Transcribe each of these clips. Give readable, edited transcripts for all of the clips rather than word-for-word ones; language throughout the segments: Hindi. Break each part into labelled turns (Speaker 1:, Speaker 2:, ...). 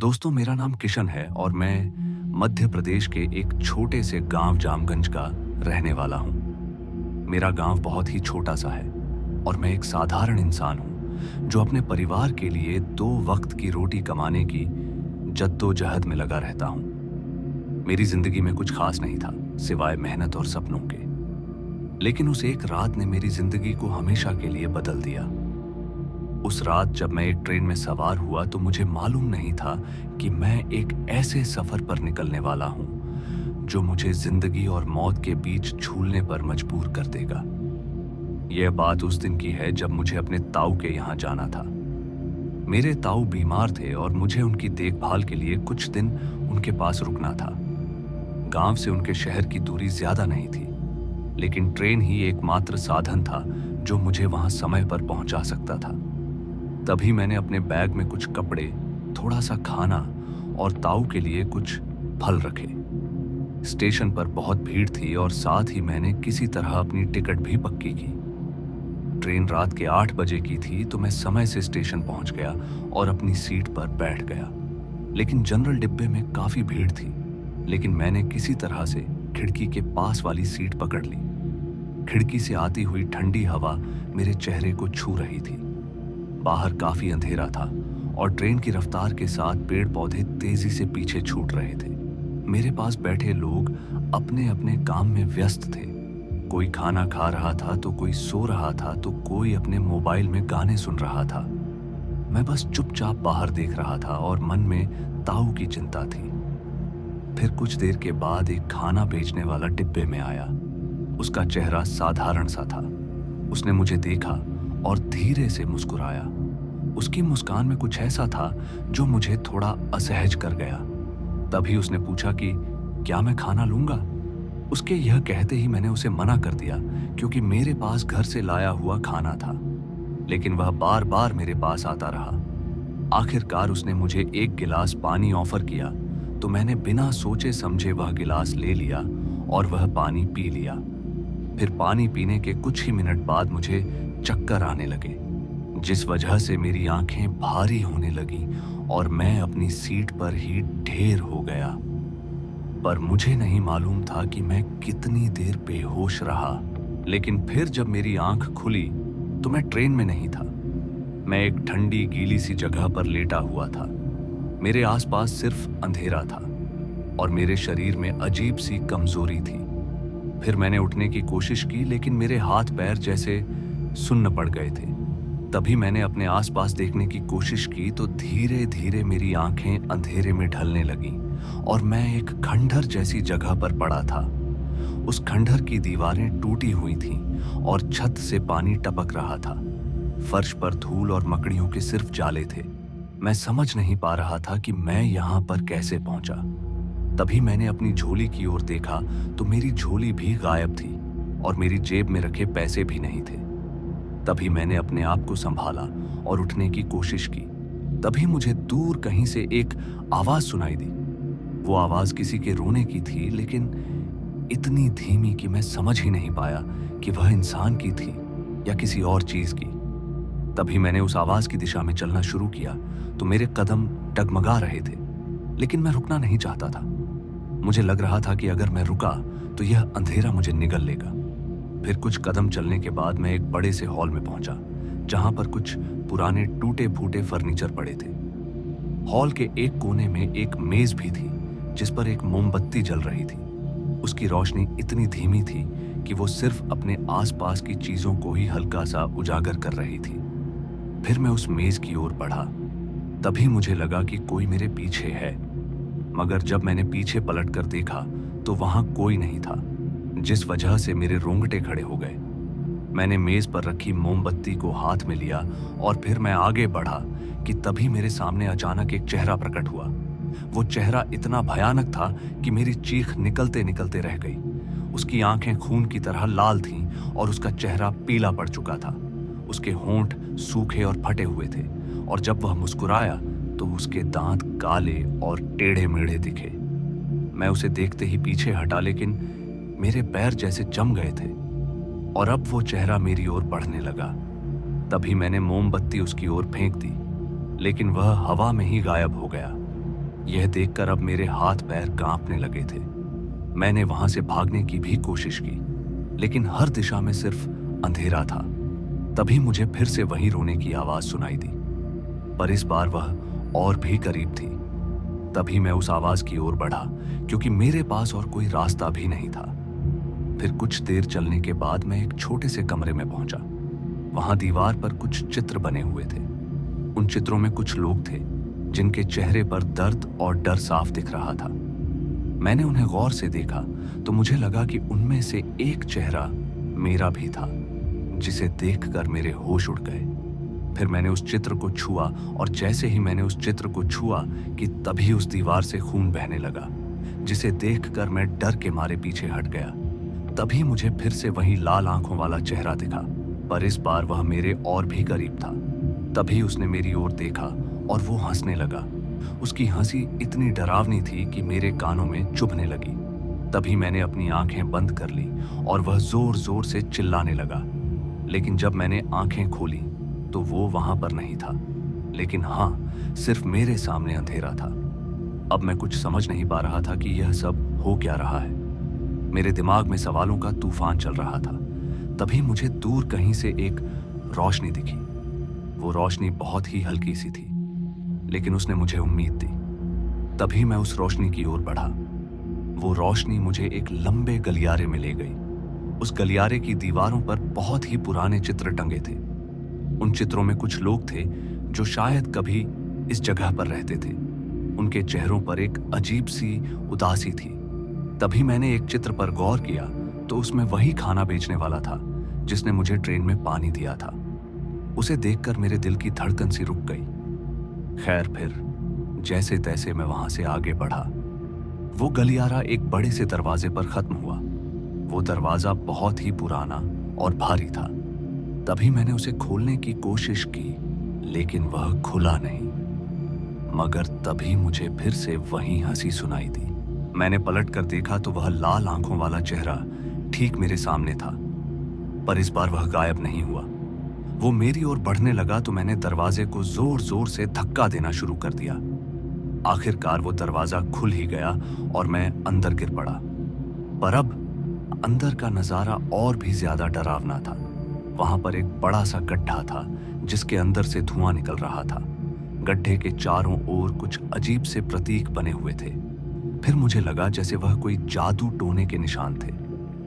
Speaker 1: दोस्तों, मेरा नाम किशन है और मैं मध्य प्रदेश के एक छोटे से गांव जामगंज का रहने वाला हूं। मेरा गांव बहुत ही छोटा सा है और मैं एक साधारण इंसान हूं जो अपने परिवार के लिए 2 वक्त की रोटी कमाने की जद्दोजहद में लगा रहता हूं। मेरी जिंदगी में कुछ खास नहीं था सिवाय मेहनत और सपनों के। लेकिन उस एक रात ने मेरी जिंदगी को हमेशा के लिए बदल दिया। उस रात जब मैं एक ट्रेन में सवार हुआ तो मुझे मालूम नहीं था कि मैं एक ऐसे सफर पर निकलने वाला हूं जो मुझे जिंदगी और मौत के बीच झूलने पर मजबूर कर देगा। यह बात उस दिन की है जब मुझे अपने ताऊ के यहाँ जाना था। मेरे ताऊ बीमार थे और मुझे उनकी देखभाल के लिए कुछ दिन उनके पास रुकना था। गांव से उनके शहर की दूरी ज्यादा नहीं थी, लेकिन ट्रेन ही एकमात्र साधन था जो मुझे वहां समय पर पहुंचा सकता था। तभी मैंने अपने बैग में कुछ कपड़े, थोड़ा सा खाना और ताऊ के लिए कुछ फल रखे। स्टेशन पर बहुत भीड़ थी और साथ ही मैंने किसी तरह अपनी टिकट भी पक्की की। ट्रेन रात के 8 बजे की थी तो मैं समय से स्टेशन पहुंच गया और अपनी सीट पर बैठ गया। लेकिन जनरल डिब्बे में काफी भीड़ थी, लेकिन मैंने किसी तरह से खिड़की के पास वाली सीट पकड़ ली। खिड़की से आती हुई ठंडी हवा मेरे चेहरे को छू रही थी। बाहर काफी अंधेरा था और ट्रेन की रफ्तार के साथ पेड़ पौधे तेजी से पीछे छूट रहे थे। मेरे पास बैठे लोग अपने अपने काम में व्यस्त थे। कोई खाना खा रहा था तो कोई सो रहा था तो कोई अपने मोबाइल में गाने सुन रहा था। मैं बस चुपचाप बाहर देख रहा था और मन में ताऊ की चिंता थी। फिर कुछ देर के बाद एक खाना बेचने वाला डिब्बे में आया। उसका चेहरा साधारण सा था। उसने मुझे देखा और धीरे से मुस्कुराया। उसकी मुस्कान में कुछ ऐसा था जो मुझे थोड़ा असहज कर गया। तभी उसने पूछा कि क्या मैं खाना लूंगा। उसके यह कहते ही मैंने उसे मना कर दिया, क्योंकि मेरे पास घर से लाया हुआ खाना था। लेकिन वह बार बार मेरे पास आता रहा। आखिरकार उसने मुझे एक गिलास पानी ऑफर किया तो मैंने बिना सोचे समझे वह गिलास ले लिया और वह पानी पी लिया। फिर पानी पीने के कुछ ही मिनट बाद मुझे चक्कर आने लगे, जिस वजह से मेरी आंखें भारी होने लगी और मैं अपनी सीट पर ही ढेर हो गया। पर मुझे नहीं मालूम था कि मैं कितनी देर बेहोश रहा। लेकिन फिर जब मेरी आंख खुली तो मैं ट्रेन में नहीं था। मैं एक ठंडी गीली सी जगह पर लेटा हुआ था। मेरे आसपास सिर्फ अंधेरा था और मेरे शरीर में अजीब सी कमजोरी थी। फिर मैंने उठने की कोशिश की, लेकिन मेरे हाथ पैर जैसे सुन्न पड़ गए थे। तभी मैंने अपने आसपास देखने की कोशिश की तो धीरे धीरे मेरी आंखें अंधेरे में ढलने लगीं और मैं एक खंडहर जैसी जगह पर पड़ा था। उस खंडहर की दीवारें टूटी हुई थीं और छत से पानी टपक रहा था। फर्श पर धूल और मकड़ियों के सिर्फ जाले थे। मैं समझ नहीं पा रहा था कि मैं यहाँ पर कैसे पहुंचा। तभी मैंने अपनी झोली की ओर देखा तो मेरी झोली भी गायब थी और मेरी जेब में रखे पैसे भी नहीं थे। तभी मैंने अपने आप को संभाला और उठने की कोशिश की। तभी मुझे दूर कहीं से एक आवाज सुनाई दी। वो आवाज किसी के रोने की थी, लेकिन इतनी धीमी कि मैं समझ ही नहीं पाया कि वह इंसान की थी या किसी और चीज की। तभी मैंने उस आवाज की दिशा में चलना शुरू किया तो मेरे कदम डगमगा रहे थे, लेकिन मैं रुकना नहीं चाहता था। मुझे लग रहा था कि अगर मैं रुका तो यह अंधेरा मुझे निगल लेगा। फिर कुछ कदम चलने के बाद मैं एक बड़े से हॉल में पहुंचा, जहां पर कुछ पुराने टूटे फूटे फर्नीचर पड़े थे। हॉल के एक कोने में एक मेज भी थी, जिस पर एक मोमबत्ती जल रही थी। उसकी रोशनी इतनी धीमी थी कि वो सिर्फ अपने आसपास की चीजों को ही हल्का सा उजागर कर रही थी। फिर मैं उस मेज की ओर बढ़ा। तभी मुझे लगा कि कोई मेरे पीछे है, मगर जब मैंने पीछे पलटकर देखा तो वहां कोई नहीं था, जिस वजह से मेरे रोंगटे खड़े हो गए। मैंने मेज पर रखी मोमबत्ती को हाथ में लिया और फिर मैं आगे बढ़ा कि तभी मेरे सामने अचानक एक चेहरा प्रकट हुआ। वो चेहरा इतना भयानक था कि मेरी चीख निकलते निकलते रह गई। उसकी आंखें खून की तरह लाल थीं और उसका चेहरा पीला पड़ चुका था। उसके होंठ सूखे और फटे हुए थे और जब वह मुस्कुराया तो उसके दांत काले और टेढ़े मेढ़े दिखे। मैं उसे देखते ही पीछे हटा, लेकिन मेरे पैर जैसे जम गए थे और अब वो चेहरा मेरी ओर बढ़ने लगा। तभी मैंने मोमबत्ती उसकी ओर फेंक दी, लेकिन वह हवा में ही गायब हो गया। यह देखकर अब मेरे हाथ पैर कांपने लगे थे। मैंने वहां से भागने की भी कोशिश की, लेकिन हर दिशा में सिर्फ अंधेरा था। तभी मुझे फिर से वही रोने की आवाज सुनाई दी, पर इस बार वह और भी करीब थी। तभी मैं उस आवाज की ओर बढ़ा, क्योंकि मेरे पास और कोई रास्ता भी नहीं था। फिर कुछ देर चलने के बाद मैं एक छोटे से कमरे में पहुंचा। वहां दीवार पर कुछ चित्र बने हुए थे। उन चित्रों में कुछ लोग थे जिनके चेहरे पर दर्द और डर साफ दिख रहा था। मैंने उन्हें गौर से देखा तो मुझे लगा कि उनमें से एक चेहरा मेरा भी था, जिसे देखकर मेरे होश उड़ गए। फिर मैंने उस चित्र को छुआ, और जैसे ही मैंने उस चित्र को छुआ कि तभी उस दीवार से खून बहने लगा, जिसे देखकर मैं डर के मारे पीछे हट गया। तभी मुझे फिर से वही लाल आंखों वाला चेहरा दिखा, पर इस बार वह मेरे और भी करीब था। तभी उसने मेरी ओर देखा और वो हंसने लगा। उसकी हंसी इतनी डरावनी थी कि मेरे कानों में चुभने लगी। तभी मैंने अपनी आंखें बंद कर ली और वह जोर जोर से चिल्लाने लगा। लेकिन जब मैंने आंखें खोली तो वो वहां पर नहीं था, लेकिन हाँ, सिर्फ मेरे सामने अंधेरा था। अब मैं कुछ समझ नहीं पा रहा था कि यह सब हो क्या रहा है। मेरे दिमाग में सवालों का तूफान चल रहा था। तभी मुझे दूर कहीं से एक रोशनी दिखी। वो रोशनी बहुत ही हल्की सी थी, लेकिन उसने मुझे उम्मीद दी। तभी मैं उस रोशनी की ओर बढ़ा। वो रोशनी मुझे एक लंबे गलियारे में ले गई। उस गलियारे की दीवारों पर बहुत ही पुराने चित्र टंगे थे। उन चित्रों में कुछ लोग थे जो शायद कभी इस जगह पर रहते थे। उनके चेहरों पर एक अजीब सी उदासी थी। तभी मैंने एक चित्र पर गौर किया तो उसमें वही खाना बेचने वाला था जिसने मुझे ट्रेन में पानी दिया था। उसे देखकर मेरे दिल की धड़कन सी रुक गई। खैर, फिर जैसे तैसे मैं वहां से आगे बढ़ा। वो गलियारा एक बड़े से दरवाजे पर खत्म हुआ। वो दरवाजा बहुत ही पुराना और भारी था। तभी मैंने उसे खोलने की कोशिश की, लेकिन वह खुला नहीं। मगर तभी मुझे फिर से वही हंसी सुनाई दी। मैंने पलट कर देखा तो वह लाल आंखों वाला चेहरा ठीक मेरे सामने था, पर इस बार वह गायब नहीं हुआ। वो मेरी ओर बढ़ने लगा तो मैंने दरवाजे को जोर जोर से धक्का देना शुरू कर दिया। आखिरकार वो दरवाजा खुल ही गया और मैं अंदर गिर पड़ा। पर अब अंदर का नजारा और भी ज्यादा डरावना था। वहां पर एक बड़ा सा गड्ढा था जिसके अंदर से धुआं निकल रहा था। गड्ढे के चारों ओर कुछ अजीब से प्रतीक बने हुए थे। फिर मुझे लगा जैसे वह कोई जादू टोने के निशान थे।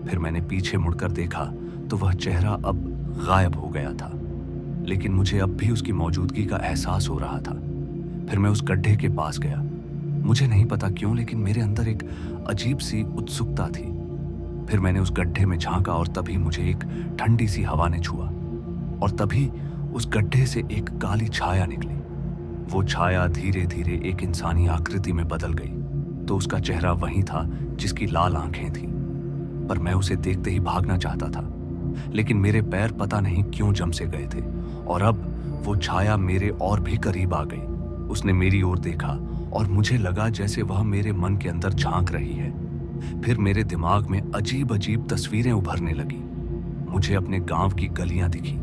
Speaker 1: फिर मैंने पीछे मुड़कर देखा तो वह चेहरा अब गायब हो गया था, लेकिन मुझे अब भी उसकी मौजूदगी का एहसास हो रहा था। फिर मैं उस गड्ढे के पास गया। मुझे नहीं पता क्यों, लेकिन मेरे अंदर एक अजीब सी उत्सुकता थी। फिर मैंने उस गड्ढे में झांका और तभी मुझे एक ठंडी सी हवा ने छुआ, और तभी उस गड्ढे से एक काली छाया निकली। वो छाया धीरे धीरे एक इंसानी आकृति में बदल गई। तो उसका चेहरा वही था जिसकी लाल आंखें थीं। पर मैं उसे देखते ही भागना चाहता था, लेकिन मेरे पैर पता नहीं क्यों जम से गए थे, और अब वो छाया मेरे और भी करीब आ गई। उसने मेरी ओर देखा और मुझे लगा जैसे वह मेरे मन के अंदर झांक रही है। फिर मेरे दिमाग में अजीब अजीब तस्वीरें उभरने लगी। मुझे अपने गांव की गलियां दिखी,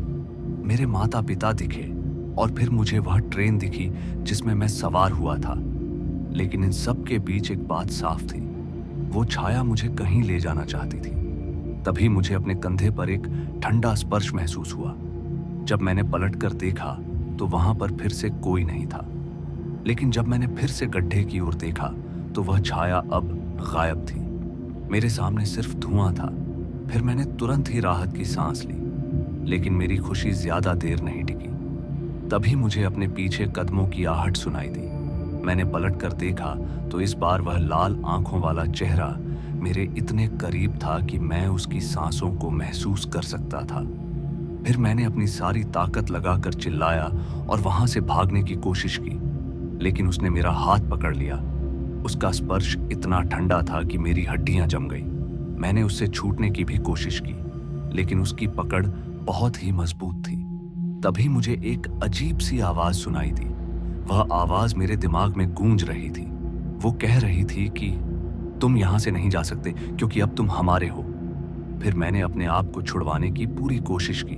Speaker 1: मेरे माता पिता दिखे, और फिर मुझे वह ट्रेन दिखी जिसमें मैं सवार हुआ था। लेकिन इन सब के बीच एक बात साफ थी, वो छाया मुझे कहीं ले जाना चाहती थी। तभी मुझे अपने कंधे पर एक ठंडा स्पर्श महसूस हुआ। जब मैंने पलटकर देखा तो वहां पर फिर से कोई नहीं था। लेकिन जब मैंने फिर से गड्ढे की ओर देखा तो वह छाया अब गायब थी। मेरे सामने सिर्फ धुआं था। फिर मैंने तुरंत ही राहत की सांस ली, लेकिन मेरी खुशी ज्यादा देर नहीं टिकी। तभी मुझे अपने पीछे कदमों की आहट सुनाई दी। मैंने पलटकर देखा तो इस बार वह लाल आंखों वाला चेहरा मेरे इतने करीब था कि मैं उसकी सांसों को महसूस कर सकता था। फिर मैंने अपनी सारी ताकत लगाकर चिल्लाया और वहां से भागने की कोशिश की, लेकिन उसने मेरा हाथ पकड़ लिया। उसका स्पर्श इतना ठंडा था कि मेरी हड्डियां जम गई। मैंने उससे छूटने की भी कोशिश की, लेकिन उसकी पकड़ बहुत ही मजबूत थी। तभी मुझे एक अजीब सी आवाज सुनाई दी। वह आवाज मेरे दिमाग में गूंज रही थी। वो कह रही थी कि तुम यहां से नहीं जा सकते क्योंकि अब तुम हमारे हो। फिर मैंने अपने आप को छुड़वाने की पूरी कोशिश की,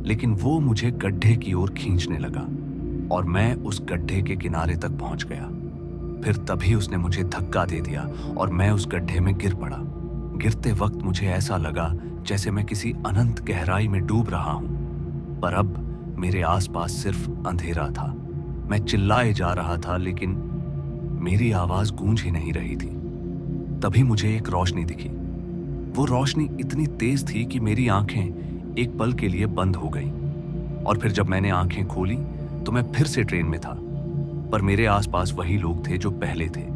Speaker 1: लेकिन वो मुझे गड्ढे की ओर खींचने लगा और मैं उस गड्ढे के किनारे तक पहुंच गया। फिर तभी उसने मुझे धक्का दे दिया और मैं उस गड्ढे में गिर पड़ा। गिरते वक्त मुझे ऐसा लगा जैसे मैं किसी अनंत गहराई में डूब रहा हूं, पर अब मेरे आसपास सिर्फ अंधेरा था। मैं चिल्लाए जा रहा था लेकिन मेरी आवाज गूंज ही नहीं रही थी। तभी मुझे एक रोशनी दिखी। वो रोशनी इतनी तेज थी कि मेरी आंखें एक पल के लिए बंद हो गईं। और फिर जब मैंने आंखें खोली तो मैं फिर से ट्रेन में था, पर मेरे आसपास वही लोग थे जो पहले थे।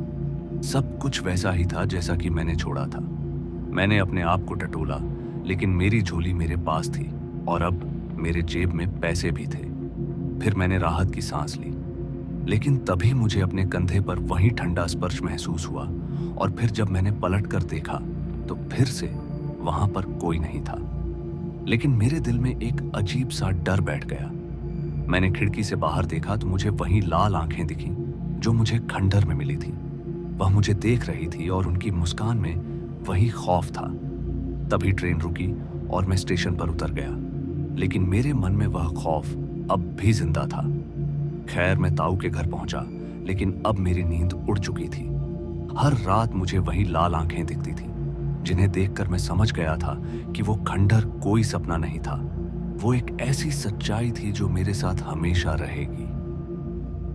Speaker 1: सब कुछ वैसा ही था जैसा कि मैंने छोड़ा था। मैंने अपने आप को टटोला, लेकिन मेरी झोली मेरे पास थी और अब मेरे जेब में पैसे भी थे। फिर मैंने राहत की सांस ली, लेकिन तभी मुझे अपने कंधे पर वही ठंडा स्पर्श महसूस हुआ। और फिर जब मैंने पलट कर देखा तो फिर से वहां पर कोई नहीं था। लेकिन मेरे दिल में एक अजीब सा डर बैठ गया। मैंने खिड़की से बाहर देखा तो मुझे वही लाल आंखें दिखीं जो मुझे खंडहर में मिली थी। वह मुझे देख रही थी और उनकी मुस्कान में वही खौफ था। तभी ट्रेन रुकी और मैं स्टेशन पर उतर गया, लेकिन मेरे मन में वह खौफ अब भी जिंदा था। खैर, मैं ताऊ के घर पहुंचा, लेकिन अब मेरी नींद उड़ चुकी थी। हर रात मुझे वही लाल आंखें दिखती थी, जिन्हें देखकर मैं समझ गया था कि वो खंडहर कोई सपना नहीं था। वो एक ऐसी सच्चाई थी जो मेरे साथ हमेशा रहेगी।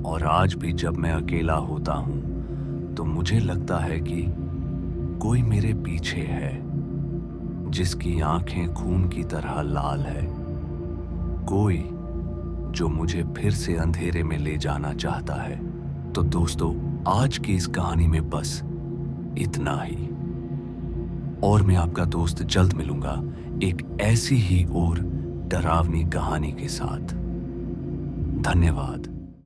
Speaker 1: और आज भी जब मैं अकेला होता हूं तो मुझे लगता है कि कोई मेरे पीछे है, जिसकी आंखें खून की तरह लाल है। कोई जो मुझे फिर से अंधेरे में ले जाना चाहता है। तो दोस्तों, आज की इस कहानी में बस इतना ही। और मैं आपका दोस्त जल्द मिलूंगा एक ऐसी ही और डरावनी कहानी के साथ। धन्यवाद।